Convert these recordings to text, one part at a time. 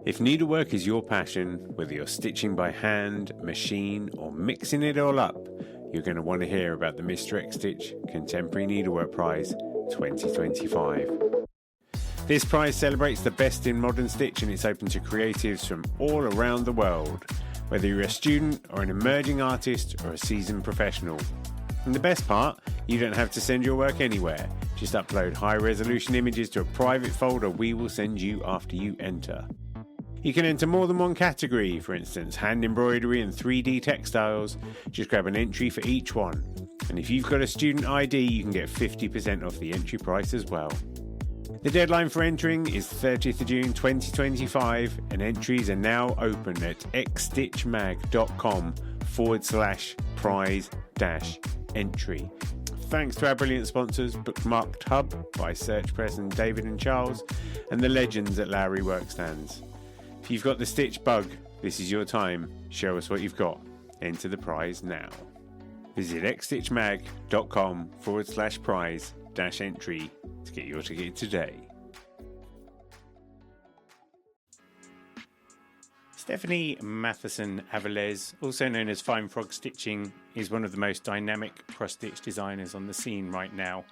If needlework is your passion, whether you're stitching by hand, machine, or mixing it all up, you're going to want to hear about the Mr. X Stitch Contemporary Needlework Prize 2025. This prize celebrates the best in modern stitch, and it's open to creatives from all around the world, whether you're a student or an emerging artist or a seasoned professional. And the best part, you don't have to send your work anywhere. Just upload high-resolution images to a private folder we will send you after you enter. You can enter more than one category, for instance, hand embroidery and 3D textiles. Just grab an entry for each one. And if you've got a student ID, you can get 50% off the entry price as well. The deadline for entering is 30th of June 2025, and entries are now open at xstitchmag.com/prize-entry. Thanks to our brilliant sponsors, Bookmarked Hub by Search Press and David and Charles, and the legends at Lowry Workstands. If you've got the stitch bug, this is your time. Show us what you've got. Enter the prize now. Visit xstitchmag.com/prize-entry to get your ticket today. Stephanie Matthiesen Avilés, also known as Fine Frog Stitching, is one of the most dynamic cross-stitch designers on the scene right now.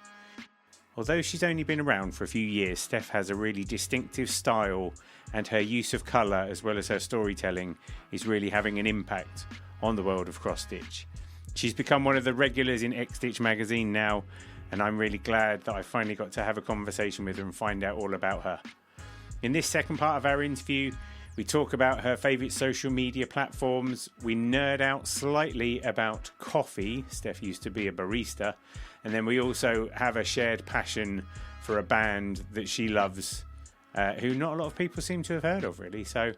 Although she's only been around for a few years, Steph has a really distinctive style, and her use of colour as well as her storytelling is really having an impact on the world of cross-stitch. She's become one of the regulars in X Stitch magazine now, and I'm really glad that I finally got to have a conversation with her and find out all about her. In this second part of our interview, we talk about her favourite social media platforms, we nerd out slightly about coffee. Steph used to be a barista. And then we also have a shared passion for a band that she loves, who not a lot of people seem to have heard of, really. So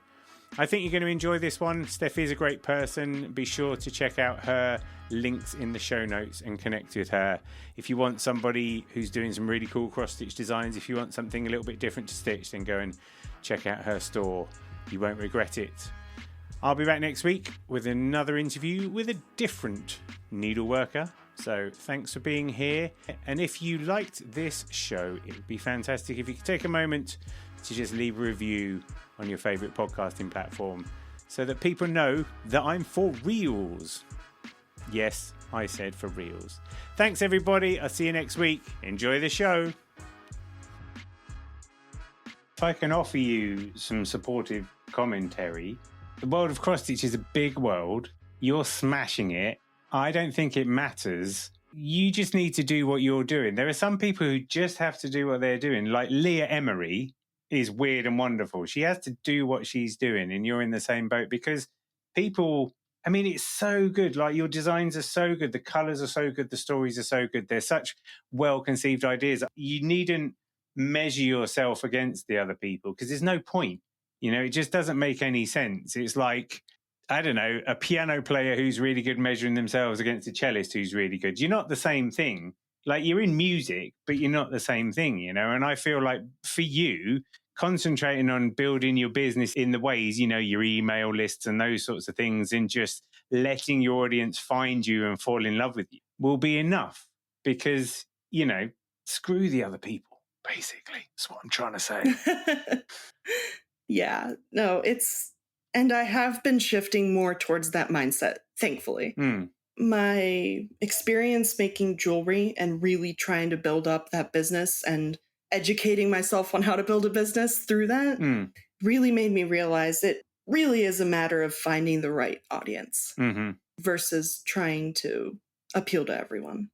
I think you're going to enjoy this one. Steph is a great person. Be sure to check out her links in the show notes and connect with her. If you want somebody who's doing some really cool cross-stitch designs, if you want something a little bit different to stitch, then go and check out her store. You won't regret it. I'll be back next week with another interview with a different needleworker. So thanks for being here. And if you liked this show, it would be fantastic if you could take a moment to just leave a review on your favourite podcasting platform so that people know that I'm for reals. Yes, I said for reals. Thanks, everybody. I'll see you next week. Enjoy the show. If I can offer you some supportive commentary, the world of cross-stitch is a big world. You're smashing it. I don't think it matters. You just need to do what you're doing. There are some people who just have to do what they're doing. Like Leah Emery is weird and wonderful. She has to do what she's doing, and you're in the same boat because people, I mean, it's so good. Like, your designs are so good. The colours are so good. The stories are so good. They're such well-conceived ideas. You needn't measure yourself against the other people because there's no point. You know, it just doesn't make any sense. It's like, I don't know, a piano player who's really good measuring themselves against a cellist who's really good. You're not the same thing. Like, you're in music, but you're not the same thing, you know? And I feel like for you, concentrating on building your business in the ways, you know, your email lists and those sorts of things, and just letting your audience find you and fall in love with you will be enough because, you know, screw the other people, basically. That's what I'm trying to say. Yeah, no, and I have been shifting more towards that mindset, thankfully. My experience making jewelry and really trying to build up that business and educating myself on how to build a business through that really made me realize it really is a matter of finding the right audience versus trying to appeal to everyone.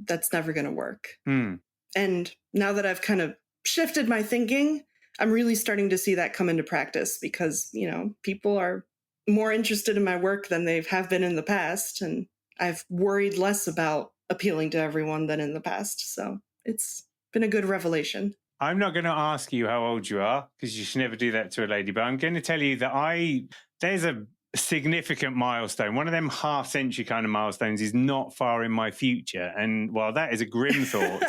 That's never going to work. And now that I've kind of shifted my thinking, I'm really starting to see that come into practice because, you know, people are more interested in my work than they have been in the past. And I've worried less about appealing to everyone than in the past. So it's been a good revelation. I'm not going to ask you how old you are because you should never do that to a lady. But I'm going to tell you that there's a significant milestone. One of them half-century kind of milestones is not far in my future. And while that is a grim thought,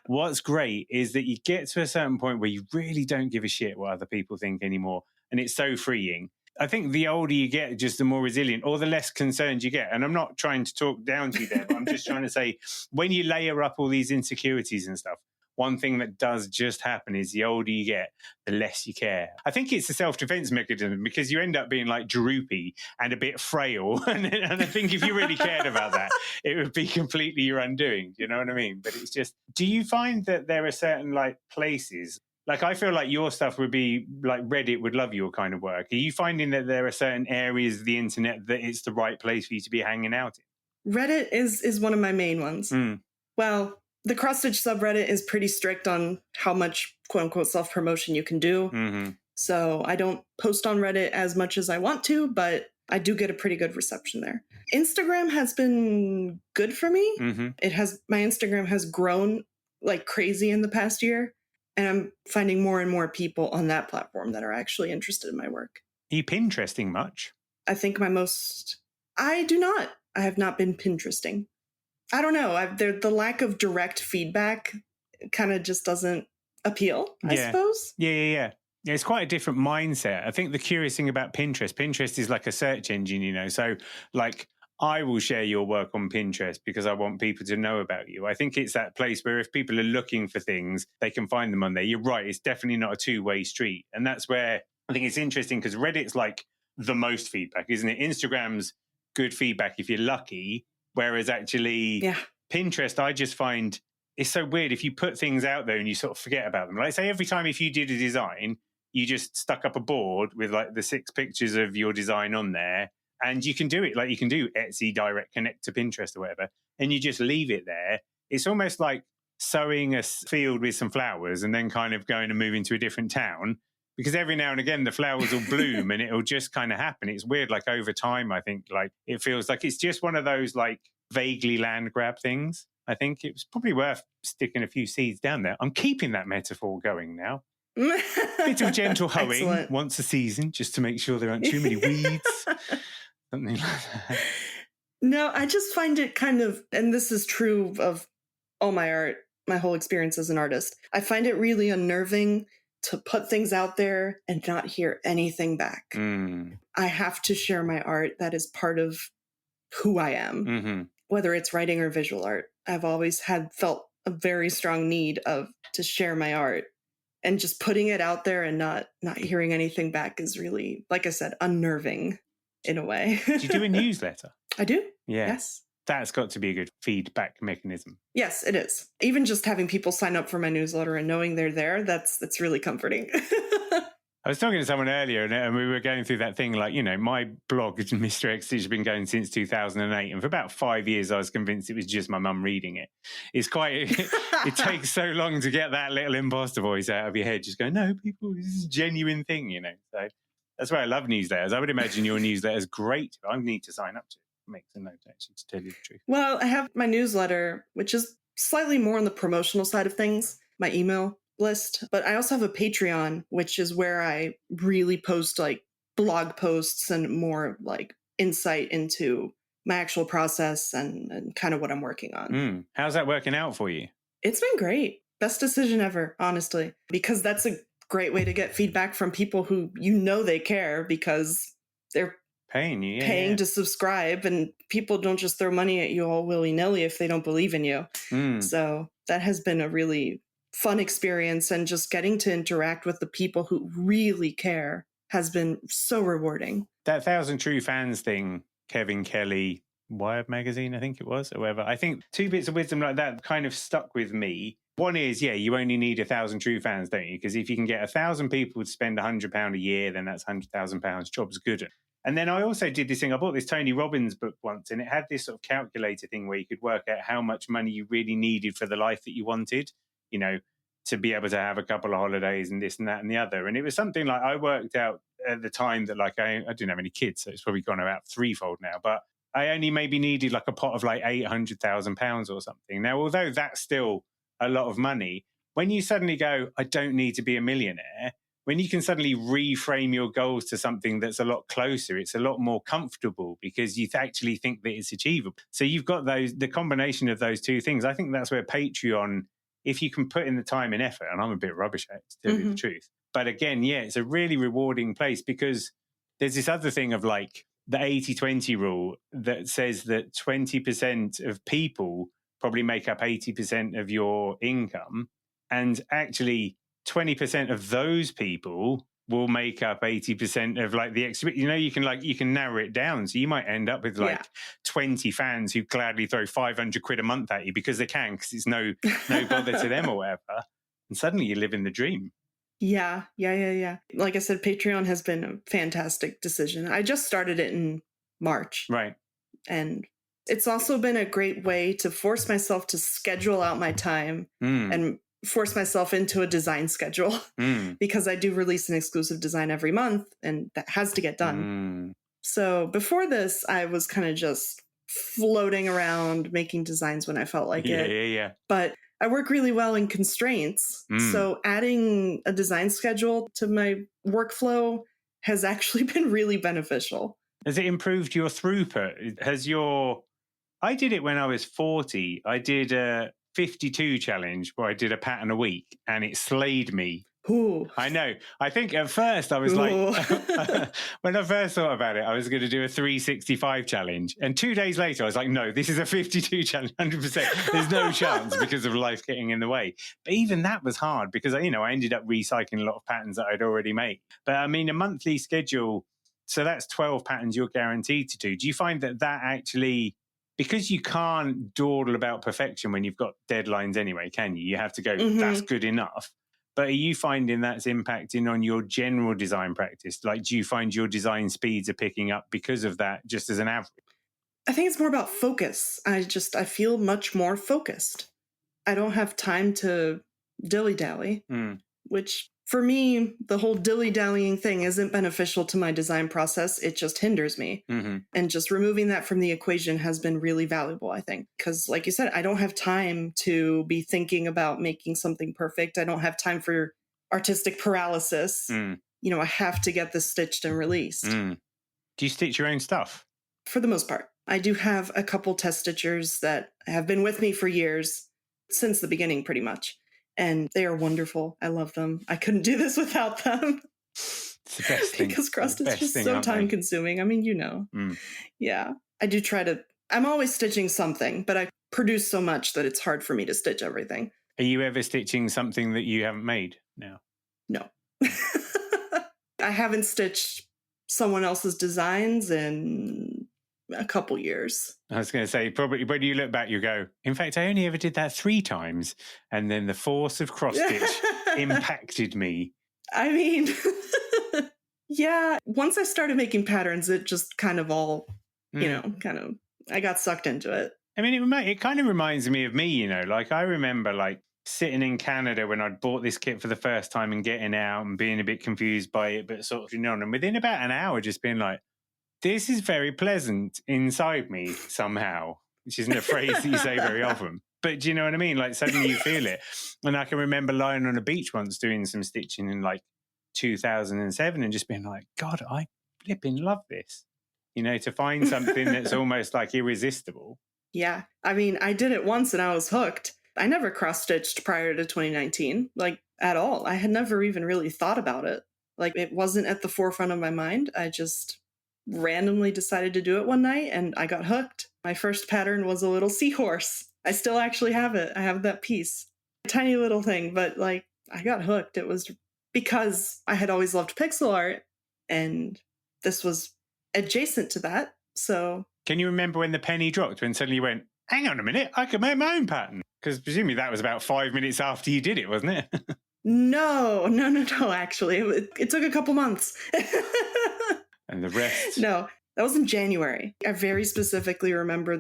what's great is that you get to a certain point where you really don't give a shit what other people think anymore. And it's so freeing. I think the older you get, just the more resilient or the less concerned you get. And I'm not trying to talk down to you there, but I'm just trying to say, when you layer up all these insecurities and stuff, one thing that does just happen is the older you get, the less you care. I think it's a self-defense mechanism because you end up being like droopy and a bit frail. And I think if you really cared about that, it would be completely your undoing. Do you know what I mean? But it's just, do you find that there are certain like places, like I feel like your stuff would be like Reddit would love your kind of work. Are you finding that there are certain areas of the internet that it's the right place for you to be hanging out in? Reddit is one of my main ones. Well, the cross-stitch subreddit is pretty strict on how much quote-unquote self-promotion you can do. So I don't post on Reddit as much as I want to, but I do get a pretty good reception there. Instagram has been good for me. My Instagram has grown like crazy in the past year, and I'm finding more and more people on that platform that are actually interested in my work. Are you Pinteresting much? I think I do not. I have not been Pinteresting. I don't know. The lack of direct feedback kind of just doesn't appeal, I suppose. Yeah. It's quite a different mindset. I think the curious thing about Pinterest is like a search engine, you know. So like I will share your work on Pinterest because I want people to know about you. I think it's that place where if people are looking for things, they can find them on there. You're right. It's definitely not a two-way street. And that's where I think it's interesting because Reddit's like the most feedback, isn't it? Instagram's good feedback if you're lucky. Whereas actually Pinterest, I just find it's so weird if you put things out there and you sort of forget about them. Like say every time if you did a design, you just stuck up a board with like the 6 pictures of your design on there and you can do it. Like you can do Etsy direct connect to Pinterest or whatever, and you just leave it there. It's almost like sowing a field with some flowers and then kind of going and moving to a different town. Because every now and again, the flowers will bloom and it'll just kind of happen. It's weird, like over time, I think, like it feels like it's just one of those like vaguely land grab things. I think it was probably worth sticking a few seeds down there. I'm keeping that metaphor going now. Bit of gentle hoeing once a season, just to make sure there aren't too many weeds. Something like that. No, I just find it kind of, and this is true of all my art, my whole experience as an artist. I find it really unnerving to put things out there and not hear anything back. I have to share my art. That is part of who I am, whether it's writing or visual art. I've always felt a very strong need to share my art, and just putting it out there and not hearing anything back is really, like I said, unnerving in a way. Do you do a newsletter? I do. Yeah. Yes. That's got to be a good feedback mechanism. Yes, it is. Even just having people sign up for my newsletter and knowing they're there, that's really comforting. I was talking to someone earlier and we were going through that thing like, you know, my blog, Mr. X, has been going since 2008. And for about 5 years, I was convinced it was just my mum reading it. It's it takes so long to get that little imposter voice out of your head. Just going, no, people, this is a genuine thing, you know. So that's why I love newsletters. I would imagine your newsletter is great. I need to sign up to it. Makes a note actually to tell you the truth. Well, I have my newsletter, which is slightly more on the promotional side of things, my email list, but I also have a Patreon, which is where I really post like blog posts and more like insight into my actual process and kind of what I'm working on. How's that working out for you? It's been great. Best decision ever, honestly, because that's a great way to get feedback from people who you know they care because they're paying to subscribe, and people don't just throw money at you all willy-nilly if they don't believe in you. So that has been a really fun experience, and just getting to interact with the people who really care has been so rewarding. That 1,000 True Fans thing, Kevin Kelly, Wired magazine, I think it was, or whatever. I think 2 bits of wisdom like that kind of stuck with me. One is, you only need 1,000 true fans, don't you? Because if you can get 1,000 people to spend £100 a year, then that's £100,000. Job's good. And then I also did this thing. I bought this Tony Robbins book once, and it had this sort of calculator thing where you could work out how much money you really needed for the life that you wanted, you know, to be able to have a couple of holidays and this and that and the other. And it was something like I worked out at the time that like I didn't have any kids, so it's probably gone about threefold now. But I only maybe needed like a pot of like £800,000 or something. Now, although that's still a lot of money, when you suddenly go, I don't need to be a millionaire, when you can suddenly reframe your goals to something that's a lot closer, it's a lot more comfortable because you actually think that it's achievable. So you've got the combination of those two things. I think that's where Patreon, if you can put in the time and effort, and I'm a bit rubbish at it, to tell you the truth. But again, it's a really rewarding place because there's this other thing of like the 80-20 rule that says that 20% of people probably make up 80% of your income. And actually 20% of those people will make up 80% of like the exhibit. You can narrow it down. So you might end up with like 20 fans who gladly throw 500 quid a month at you because they can, because it's no bother to them or whatever. And suddenly you live in the dream. Yeah. Like I said, Patreon has been a fantastic decision. I just started it in March. Right. And it's also been a great way to force myself to schedule out my time and force myself into a design schedule because I do release an exclusive design every month and that has to get done. So before this, I was kind of just floating around making designs when I felt like it. Yeah. But I work really well in constraints. So adding a design schedule to my workflow has actually been really beneficial. Has it improved your throughput? I did it when I was 40. I did a 52 challenge where I did a pattern a week and it slayed me. Ooh. I know. I think at first I was like, when I first thought about it, I was going to do a 365 challenge. And 2 days later, I was like, no, this is a 52 challenge, 100%. There's no chance because of life getting in the way. But even that was hard because, I ended up recycling a lot of patterns that I'd already made. But I mean, a monthly schedule, so that's 12 patterns you're guaranteed to do. Do you find that actually, because you can't dawdle about perfection when you've got deadlines anyway, can you? You have to go, that's good enough. But are you finding that's impacting on your general design practice? Like, do you find your design speeds are picking up because of that, just as an average? I think it's more about focus. I feel much more focused. I don't have time to dilly-dally, which for me, the whole dilly-dallying thing isn't beneficial to my design process. It just hinders me. And just removing that from the equation has been really valuable, I think. Because like you said, I don't have time to be thinking about making something perfect. I don't have time for artistic paralysis. I have to get this stitched and released. Do you stitch your own stuff? For the most part. I do have a couple test stitchers that have been with me for years, since the beginning pretty much. And they are wonderful. I love them. I couldn't do this without them. It's the best thing. Because crust is just so time consuming. I mean, Yeah. I do I'm always stitching something, but I produce so much that it's hard for me to stitch everything. Are you ever stitching something that you haven't made now? No. I haven't stitched someone else's designs in a couple years. I was going to say, probably when you look back, you go, in fact, I only ever did that 3 times. And then the force of cross stitch impacted me. I mean, yeah, once I started making patterns, it just kind of all, I got sucked into it. I mean, it kind of reminds me of me, like I remember like sitting in Canada when I'd bought this kit for the first time and getting out and being a bit confused by it, but sort of, and within about an hour just being like, this is very pleasant inside me somehow, which isn't a phrase that you say very often. But do you know what I mean? Like suddenly you feel it. And I can remember lying on a beach once doing some stitching in like 2007 and just being like, God, I flipping love this. To find something that's almost like irresistible. Yeah. I mean, I did it once and I was hooked. I never cross-stitched prior to 2019, like at all. I had never even really thought about it. Like it wasn't at the forefront of my mind. I just randomly decided to do it one night and I got hooked. My first pattern was a little seahorse. I still actually have it. I have that piece. A tiny little thing, but like I got hooked. It was because I had always loved pixel art and this was adjacent to that. So can you remember when the penny dropped, when suddenly you went, hang on a minute, I could make my own pattern? Because presumably that was about 5 minutes after you did it, wasn't it? No, actually. It took a couple months. And the rest? No, that was in January. I very specifically remember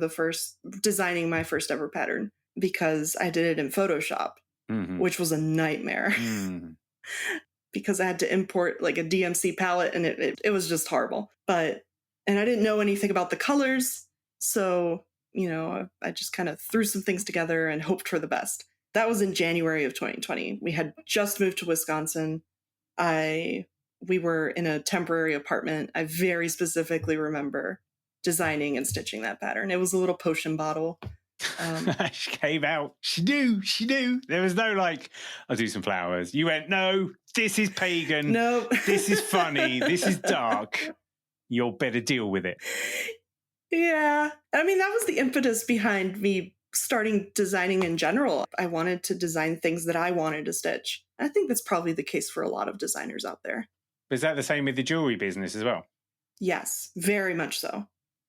designing my first ever pattern because I did it in Photoshop, which was a nightmare. Because I had to import like a DMC palette and it was just horrible. And I didn't know anything about the colors. So, I just kind of threw some things together and hoped for the best. That was in January of 2020. We had just moved to Wisconsin. We were in a temporary apartment. I very specifically remember designing and stitching that pattern. It was a little potion bottle. She came out. She knew. There was no like, I'll do some flowers. You went, no, this is pagan. No. This is funny. This is dark. You'll better deal with it. Yeah. I mean, that was the impetus behind me starting designing in general. I wanted to design things that I wanted to stitch. I think that's probably the case for a lot of designers out there. Was that the same with the jewelry business as well? Yes, very much so.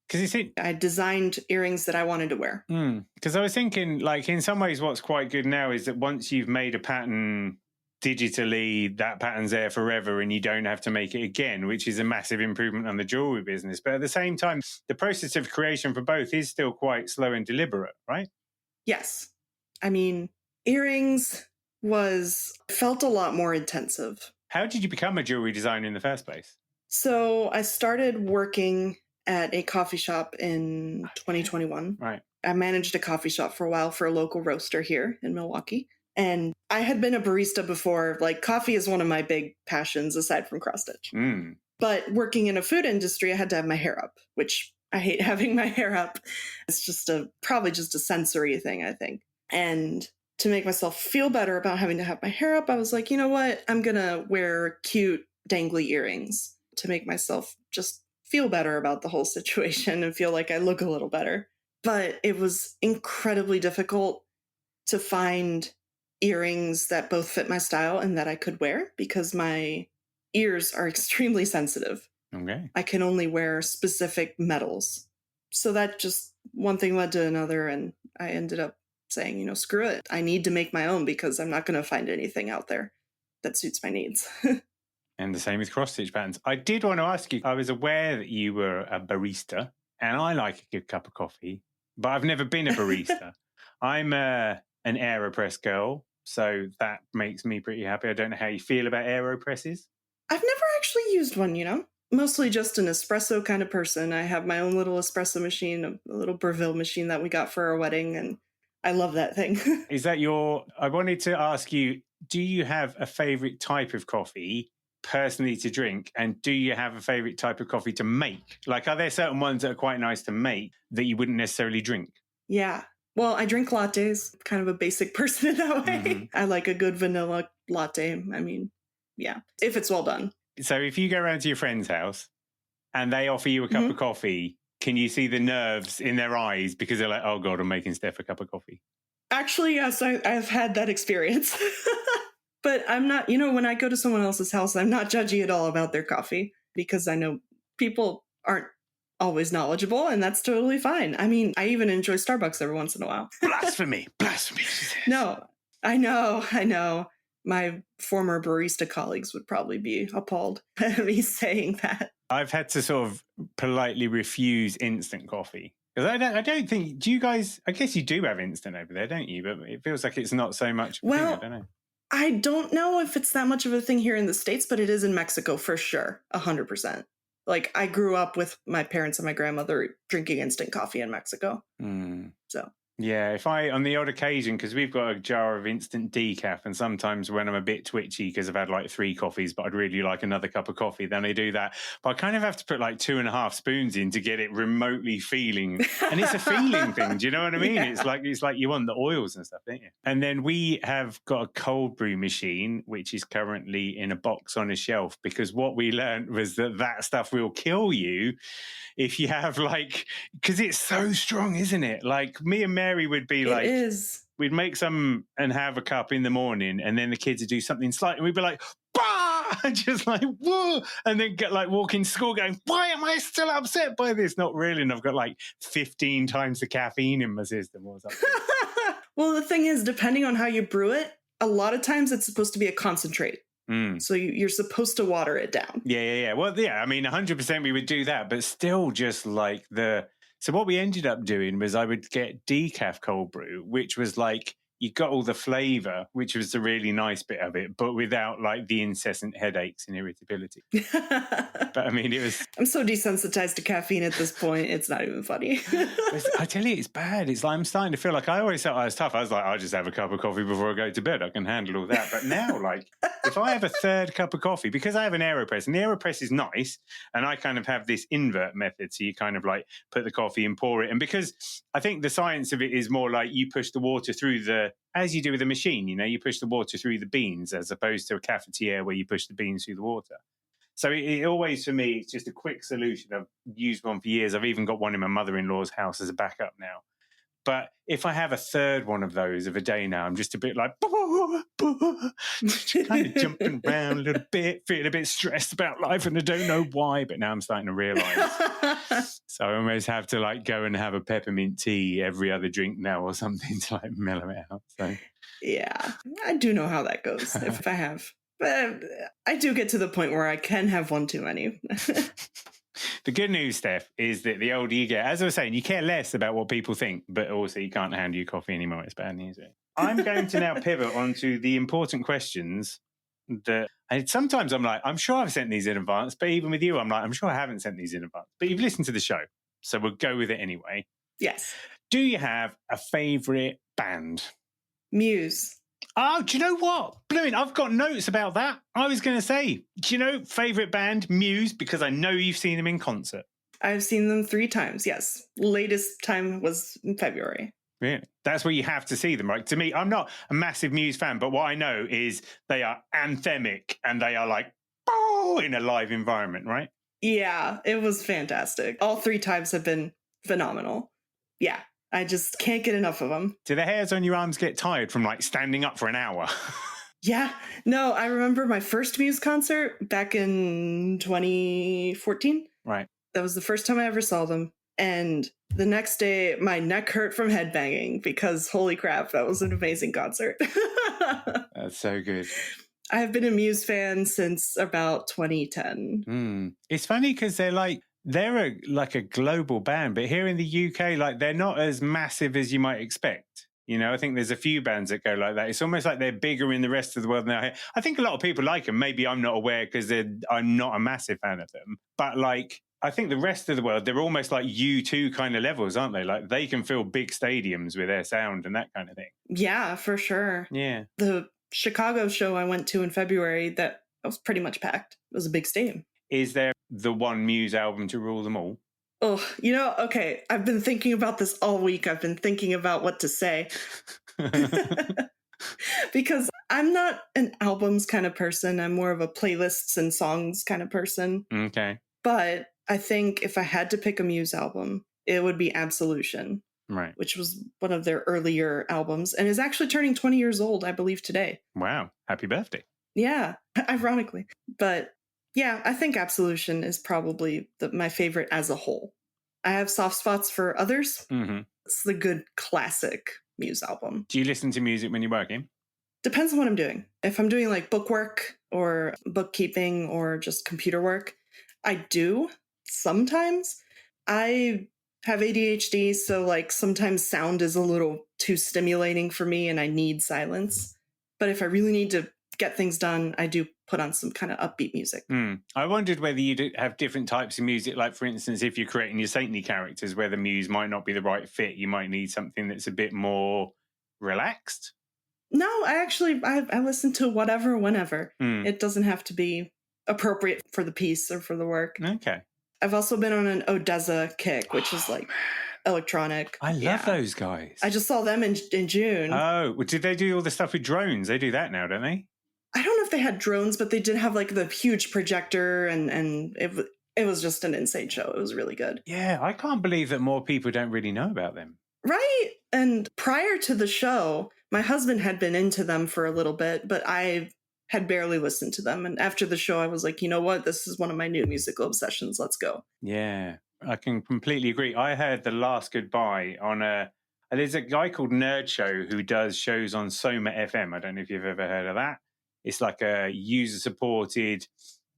Because I designed earrings that I wanted to wear. Because I was thinking, like, in some ways what's quite good now is that once you've made a pattern digitally, that pattern's there forever and you don't have to make it again, which is a massive improvement on the jewelry business. But at the same time, the process of creation for both is still quite slow and deliberate, right? Yes. I mean, earrings felt a lot more intensive. How did you become a jewelry designer in the first place? So I started working at a coffee shop in 2021. Right. I managed a coffee shop for a while for a local roaster here in Milwaukee. And I had been a barista before. Like, coffee is one of my big passions aside from cross stitch. But working in a food industry, I had to have my hair up, which I hate having my hair up. It's just probably just a sensory thing, I think. And to make myself feel better about having to have my hair up, I was like, you know what? I'm going to wear cute dangly earrings to make myself just feel better about the whole situation and feel like I look a little better. But it was incredibly difficult to find earrings that both fit my style and that I could wear because my ears are extremely sensitive. Okay. I can only wear specific metals. So that just one thing led to another, and I ended up saying, screw it. I need to make my own because I'm not going to find anything out there that suits my needs. And the same with cross-stitch patterns. I did want to ask you, I was aware that you were a barista, and I like a good cup of coffee, but I've never been a barista. I'm an AeroPress girl, so that makes me pretty happy. I don't know how you feel about AeroPresses. I've never actually used one, Mostly just an espresso kind of person. I have my own little espresso machine, a little Breville machine that we got for our wedding, and I love that thing. Is that I wanted to ask you, do you have a favorite type of coffee personally to drink, and do you have a favorite type of coffee to make? Like, are there certain ones that are quite nice to make that you wouldn't necessarily drink? Yeah. Well, I drink lattes, kind of a basic person in that way. Mm-hmm. I like a good vanilla latte. I mean, yeah, if it's well done. So if you go around to your friend's house and they offer you a cup of coffee, can you see the nerves in their eyes because they're like, oh God, I'm making Steph a cup of coffee? Actually, yes, I've had that experience. But I'm not, when I go to someone else's house, I'm not judgy at all about their coffee because I know people aren't always knowledgeable, and that's totally fine. I mean, I even enjoy Starbucks every once in a while. Blasphemy. No, I know. My former barista colleagues would probably be appalled at me saying that. I've had to sort of politely refuse instant coffee. Because I don't think, do you guys, I guess you do have instant over there, don't you? But it feels like it's not so much. Well, I don't know. I don't know if it's that much of a thing here in the States, but it is in Mexico for sure, 100%. Like, I grew up with my parents and my grandmother drinking instant coffee in Mexico. So. Yeah, if on the odd occasion, because we've got a jar of instant decaf, and sometimes when I'm a bit twitchy because I've had like 3 coffees, but I'd really like another cup of coffee, then I do that. But I kind of have to put like 2.5 spoons in to get it remotely feeling. And it's a feeling thing, do you know what I mean? Yeah. It's like you want the oils and stuff, don't you? And then we have got a cold brew machine, which is currently in a box on a shelf, because what we learned was that stuff will kill you if you have because it's so strong, isn't it? Like, me and Mary would be like, it is. We'd make some and have a cup in the morning, and then the kids would do something slightly, and we'd be like, bah! Just like, whoa! And then get walk in school going, why am I still upset by this? Not really, and I've got 15 times the caffeine in my system or something. Well, the thing is, depending on how you brew it, a lot of times it's supposed to be a concentrate. So you're supposed to water it down. Yeah. Well, yeah, I mean, 100% we would do that, but still just so what we ended up doing was I would get decaf cold brew, which was you got all the flavor, which was the really nice bit of it, but without the incessant headaches and irritability. But I mean, it was... I'm so desensitized to caffeine at this point, it's not even funny. I tell you, it's bad. It's I'm starting to feel like I always thought I was tough. I was like, I'll just have a cup of coffee before I go to bed. I can handle all that. But now, if I have a third cup of coffee, because I have an AeroPress, and the AeroPress is nice, and I kind of have this invert method. So you kind of put the coffee and pour it. And because I think the science of it is more you push the water through as you do with a machine, you push the water through the beans as opposed to a cafetiere where you push the beans through the water. So it always, for me, it's just a quick solution. I've used one for years. I've even got one in my mother-in-law's house as a backup now. But if I have a third one of those of a day now, I'm just a bit like, kind of jumping around a little bit, feeling a bit stressed about life, and I don't know why. But now I'm starting to realise. So I almost have to like go and have a peppermint tea every other drink now or something to like mellow it out. So yeah, I do know how that goes if I have. But I do get to the point where I can have one too many. The good news, Steph, is that the older you get, as I was saying, you care less about what people think, but also you can't hand you coffee anymore. It's bad news. I'm going to now pivot onto the important questions that sometimes I'm like, I'm sure I've sent these in advance, but even with you, I'm like, I'm sure I haven't sent these in advance. But you've listened to the show, so we'll go with it anyway. Yes. Do you have a favourite band? Muse. Oh, do you know what? Blooming, I've got notes about that. I was going to say, do you know, favourite band, Muse, because I know you've seen them in concert. I've seen them 3 times, yes. Latest time was in February. Really? That's where you have to see them, right? To me, I'm not a massive Muse fan, but what I know is they are anthemic and they are like, oh, in a live environment, right? Yeah, it was fantastic. All 3 times have been phenomenal. Yeah. I just can't get enough of them. Do the hairs on your arms get tired from like standing up for an hour? Yeah. No, I remember my first Muse concert back in 2014. Right. That was the first time I ever saw them. And the next day, my neck hurt from headbanging because holy crap, that was an amazing concert. That's so good. I have been a Muse fan since about 2010. It's funny because they're a global band, but here in the UK, like they're not as massive as you might expect. You know, I think there's a few bands that go like that. It's almost like they're bigger in the rest of the world than I think a lot of people like them. Maybe I'm not aware because I'm not a massive fan of them. But like, I think the rest of the world, they're almost like U2 kind of levels, aren't they? Like they can fill big stadiums with their sound and that kind of thing. Yeah, for sure. Yeah. The Chicago show I went to in February, that was pretty much packed. It was a big stadium. Is there the one Muse album to rule them all? Oh, okay. I've been thinking about this all week. I've been thinking about what to say. Because I'm not an albums kind of person. I'm more of a playlists and songs kind of person. Okay. But I think if I had to pick a Muse album, it would be Absolution. Right. Which was one of their earlier albums and is actually turning 20 years old, I believe, today. Wow. Happy birthday. Yeah, ironically. But yeah, I think Absolution is probably my favorite as a whole. I have soft spots for others. Mm-hmm. It's the good classic Muse album. Do you listen to music when you're working? Depends on what I'm doing. If I'm doing like bookwork or bookkeeping or just computer work, I do sometimes. I have ADHD, so like sometimes sound is a little too stimulating for me and I need silence. But if I really need to get things done, I do put on some kind of upbeat music. I wondered whether you have different types of music. Like, for instance, if you're creating your saintly characters, where the Muse might not be the right fit, you might need something that's a bit more relaxed. No, I listen to whatever, whenever. It doesn't have to be appropriate for the piece or for the work. Okay. I've also been on an Odesza kick, which is like electronic. I love those guys. I just saw them in June. Oh, well, did they do all the stuff with drones? They do that now, don't they? I don't know if they had drones, but they did have like the huge projector and it was just an insane show. It was really good. Yeah, I can't believe that more people don't really know about them. Right. And prior to the show, my husband had been into them for a little bit, but I had barely listened to them. And after the show, I was like, you know what? This is one of my new musical obsessions. Let's go. Yeah, I can completely agree. I heard The Last Goodbye on there's a guy called Nerd Show who does shows on Soma FM. I don't know if you've ever heard of that. It's like a user-supported...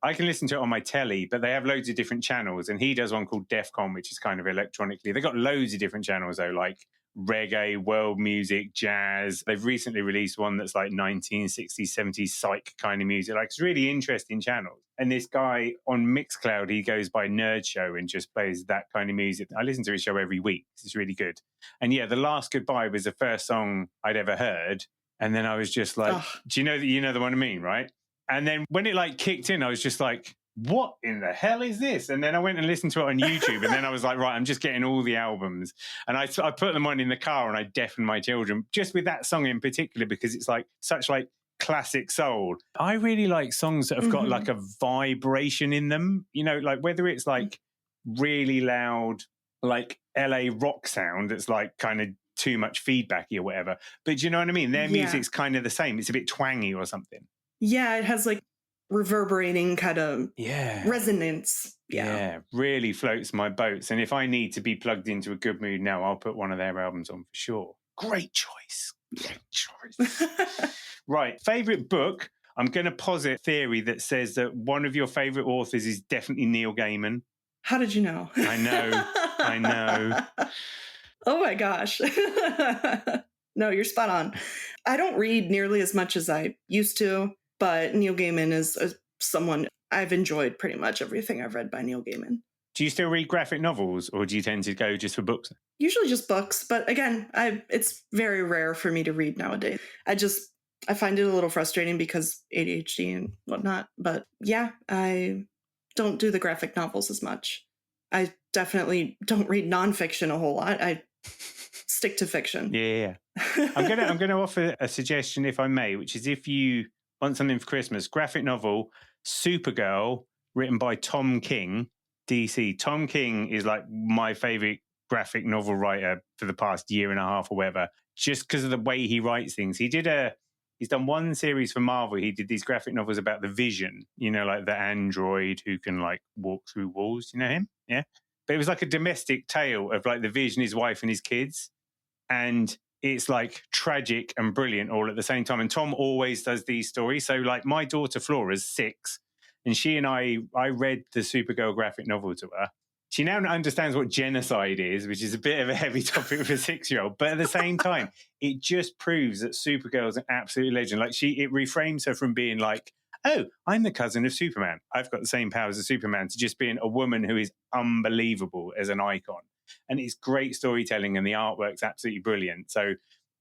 I can listen to it on my telly, but they have loads of different channels. And he does one called Defcon, which is kind of electronically. They've got loads of different channels, though, like reggae, world music, jazz. They've recently released one that's like 1960s, 70s psych kind of music. Like, it's really interesting channels. And this guy on Mixcloud, he goes by Nerd Show and just plays that kind of music. I listen to his show every week. It's really good. And yeah, The Last Goodbye was the first song I'd ever heard. And then I was just like, do you know the one I mean, right? And then when it like kicked in, I was just like, what in the hell is this? And then I went and listened to it on YouTube. And then I was like, right, I'm just getting all the albums. And I put them on in the car and I deafened my children just with that song in particular, because it's like such like classic soul. I really like songs that have got like a vibration in them, you know, like whether it's like really loud, like LA rock sound that's like kind of too much feedbacky or whatever. But do you know what I mean? Their music's kind of the same. It's a bit twangy or something. Yeah, it has like reverberating kind of resonance. Yeah, really floats my boats. And if I need to be plugged into a good mood now, I'll put one of their albums on for sure. Great choice. Great choice. Right. Favorite book. I'm going to posit a theory that says that one of your favorite authors is definitely Neil Gaiman. How did you know? I know. Oh my gosh. No, you're spot on. I don't read nearly as much as I used to, but Neil Gaiman is someone I've enjoyed pretty much everything I've read by Neil Gaiman. Do you still read graphic novels, or do you tend to go just for books? Usually just books, but again, it's very rare for me to read nowadays. I find it a little frustrating because ADHD and whatnot. But yeah, I don't do the graphic novels as much. I definitely don't read nonfiction a whole lot. I stick to fiction. Yeah. I'm gonna offer a suggestion, if I may, which is if you want something for Christmas, graphic novel, Supergirl, written by Tom King, DC. Tom King is like my favorite graphic novel writer for the past year and a half or whatever, just because of the way he writes things. He's done one series for Marvel. He did these graphic novels about the Vision, like the android who can like walk through walls. You know him? Yeah. But it was like a domestic tale of like the Vision, his wife and his kids. And it's like tragic and brilliant all at the same time. And Tom always does these stories. So like my daughter Flora's 6 and she and I read the Supergirl graphic novel to her. She now understands what genocide is, which is a bit of a heavy topic for a 6-year-old. But at the same time, it just proves that Supergirl is an absolute legend. Like it reframes her from being like, oh, I'm the cousin of Superman. I've got the same powers as Superman, to just being a woman who is unbelievable as an icon. And it's great storytelling and the artwork's absolutely brilliant. So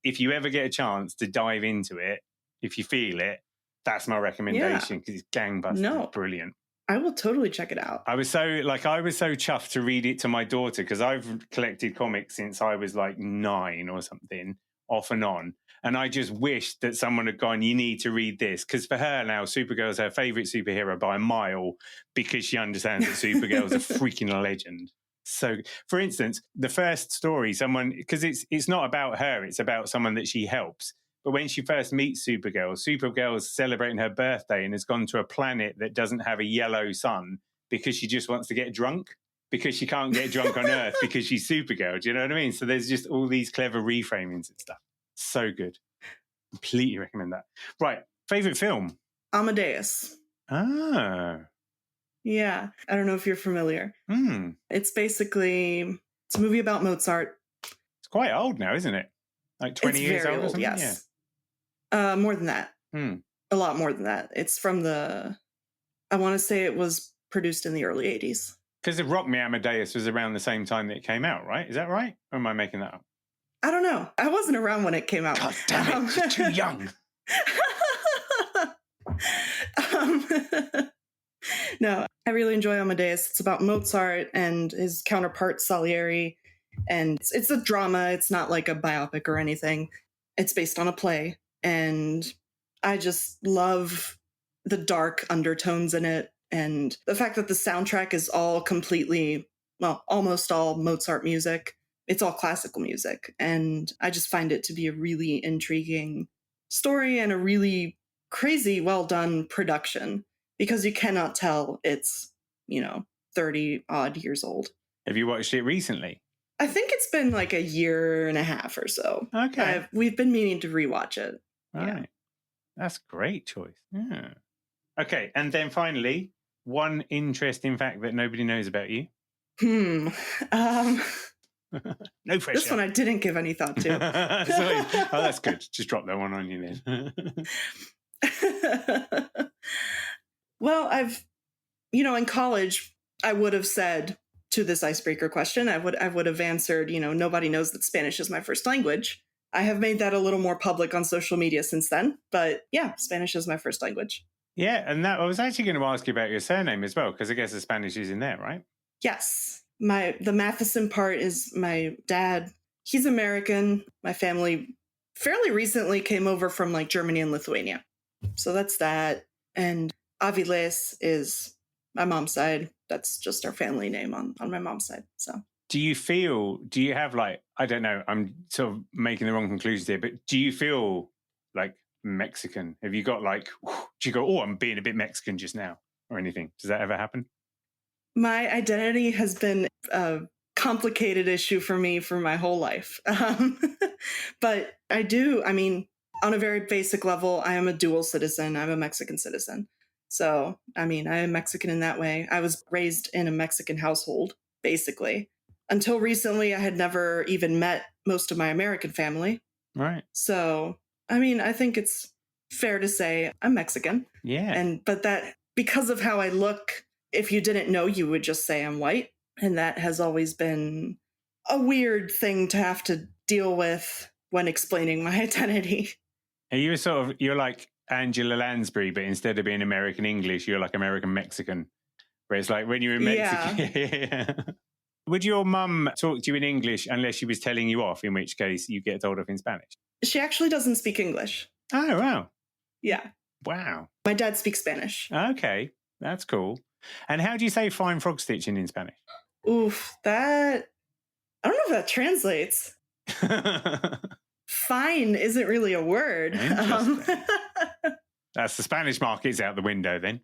if you ever get a chance to dive into it, if you feel it, that's my recommendation, because it's gangbusters. No. It's brilliant. I will totally check it out. I was so chuffed to read it to my daughter, because I've collected comics since I was like 9 or something, off and on. And I just wished that someone had gone, you need to read this. Because for her now, Supergirl is her favorite superhero by a mile, because she understands that Supergirl is a freaking legend. So, for instance, the first story, because it's not about her, it's about someone that she helps. But when she first meets Supergirl is celebrating her birthday and has gone to a planet that doesn't have a yellow sun because she just wants to get drunk, because she can't get drunk on Earth because she's Supergirl. Do you know what I mean? So there's just all these clever reframings and stuff. So good. Completely recommend that. Right. Favorite film? Amadeus. Ah. Yeah. I don't know if you're familiar. It's a movie about Mozart. It's quite old now, isn't it? Like 20 years old or something? Yes. Yeah. More than that. A lot more than that. It's from I want to say it was produced in the early 80s. Because Rock Me Amadeus was around the same time that it came out, right? Is that right? Or am I making that up? I don't know. I wasn't around when it came out. God damn it, you're too young. No, I really enjoy Amadeus. It's about Mozart and his counterpart Salieri. And it's a drama. It's not like a biopic or anything. It's based on a play. And I just love the dark undertones in it. And the fact that the soundtrack is all almost all Mozart music. It's all classical music. And I just find it to be a really intriguing story and a really crazy, well done production, because you cannot tell it's, 30 odd years old. Have you watched it recently? I think it's been like a year and a half or so. Okay. We've been meaning to rewatch it. Right. Yeah. That's a great choice. Yeah. Okay. And then finally, one interesting fact that nobody knows about you. No pressure. This one I didn't give any thought to. Oh, that's good. Just drop that one on you then. Well, in college, I would have said to this icebreaker question, I would have answered, nobody knows that Spanish is my first language. I have made that a little more public on social media since then. But yeah, Spanish is my first language. Yeah, and I was actually going to ask you about your surname as well, because I guess the Spanish is in there, right? Yes. The Matthiesen part is my dad. He's American. My family fairly recently came over from like Germany and Lithuania. So that's that. And Avilés is my mom's side. That's just our family name on my mom's side. So Do you have like, I don't know, I'm sort of making the wrong conclusions here, but do you feel like Mexican? Have you got like, do you go, oh, I'm being a bit Mexican just now or anything? Does that ever happen? My identity has been a complicated issue for me for my whole life. But I do, I mean, on a very basic level, I am a dual citizen. I'm a Mexican citizen. So, I mean, I am Mexican in that way. I was raised in a Mexican household, basically. Until recently, I had never even met most of my American family. Right. So, I mean, I think it's fair to say I'm Mexican. Yeah. But that, because of how I look, if you didn't know, you would just say I'm white. And that has always been a weird thing to have to deal with when explaining my identity. And you're like Angela Lansbury, but instead of being American English, you're like American Mexican. Where it's like when you're in Mexico. Yeah. Would your mum talk to you in English unless she was telling you off, in which case you get told off in Spanish? She actually doesn't speak English. Oh, wow. Yeah. Wow. My dad speaks Spanish. Okay, that's cool. And how do you say fine frog stitching in Spanish? Oof, I don't know if that translates. Fine isn't really a word. That's the Spanish market's out the window then.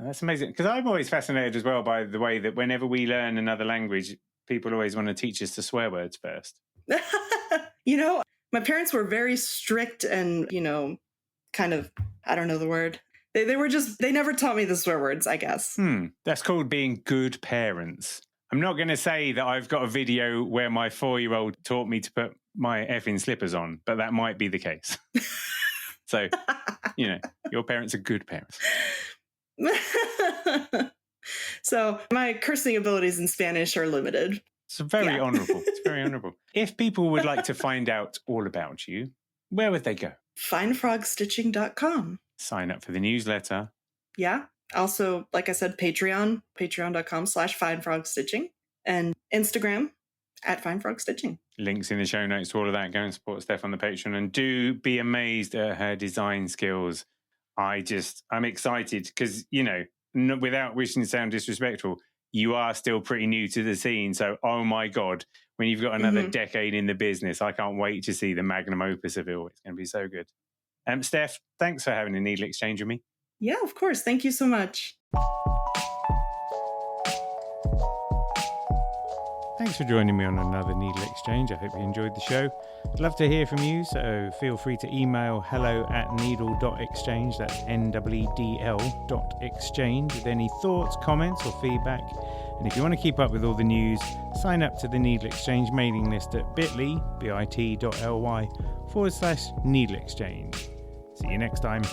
That's amazing. Because I'm always fascinated as well by the way that whenever we learn another language, people always want to teach us the swear words first. My parents were very strict and, kind of, I don't know the word. They never taught me the swear words, I guess. That's called being good parents. I'm not going to say that I've got a video where my 4-year-old taught me to put my effing slippers on, but that might be the case. So, your parents are good parents. So my cursing abilities in Spanish are limited. It's very honourable. It's very honourable. If people would like to find out all about you, where would they go? finefrogstitching.com. Sign up for the newsletter. Yeah. Also, like I said, patreon.com/finefrogstitching, and Instagram @finefrogstitching. Links in the show notes to all of that. Go and support Steph on the Patreon and do be amazed at her design skills. I'm excited because, without wishing to sound disrespectful, you are still pretty new to the scene. So, oh my God, when you've got another decade in the business, I can't wait to see the magnum opus of it all. It's going to be so good. Steph, thanks for having a Needle Exchange with me. Yeah, of course. Thank you so much. Thanks for joining me on another Needle Exchange. I hope you enjoyed the show. I'd love to hear from you, so feel free to email hello@needle.exchange, that's NEEDL.exchange, with any thoughts, comments or feedback. And if you want to keep up with all the news, sign up to the Needle Exchange mailing list at bit.ly/Needle Exchange. See you next time.